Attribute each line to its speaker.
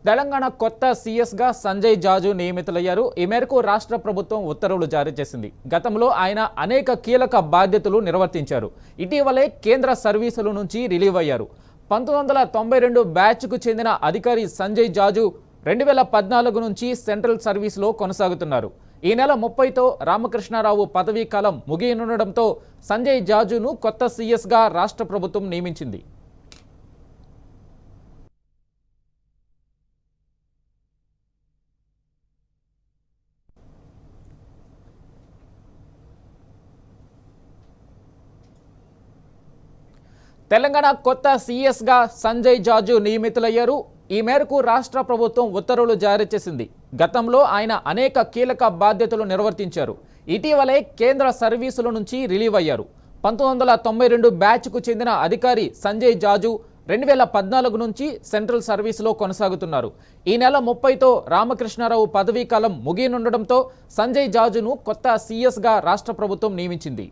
Speaker 1: తెలంగాణ కొత్త సీఎస్గా సంజయ్ జాజు నియమితులయ్యారు. ఈ మేరకు రాష్ట్ర ప్రభుత్వం ఉత్తర్వులు జారీ చేసింది. గతంలో ఆయన అనేక కీలక బాధ్యతలు నిర్వర్తించారు. ఇటీవలే కేంద్ర సర్వీసుల నుంచి రిలీవ్ అయ్యారు. 1992 బ్యాచ్కు చెందిన అధికారి సంజయ్ జాజు 2014 నుంచి సెంట్రల్ సర్వీస్లో కొనసాగుతున్నారు. ఈ నెల 30తో రామకృష్ణారావు పదవీ కాలం ముగియనుండడంతో సంజయ్ జాజును కొత్త సీఎస్గా రాష్ట్ర ప్రభుత్వం నియమించింది. తెలంగాణ కొత్త సీఎస్గా సంజయ్ జాజు నియమితులయ్యారు. ఈ మేరకు రాష్ట్ర ప్రభుత్వం ఉత్తర్వులు జారీ చేసింది. గతంలో ఆయన అనేక కీలక బాధ్యతలు నిర్వర్తించారు. ఇటీవలే కేంద్ర సర్వీసుల నుంచి రిలీవ్ అయ్యారు. 1992 బ్యాచ్కు చెందిన అధికారి సంజయ్ జాజు 2014 నుంచి సెంట్రల్ సర్వీసులో కొనసాగుతున్నారు. ఈ నెల 30తో రామకృష్ణారావు పదవీ కాలం ముగియనుండడంతో సంజయ్ జాజును కొత్త సీఎస్గా రాష్ట్ర ప్రభుత్వం నియమించింది.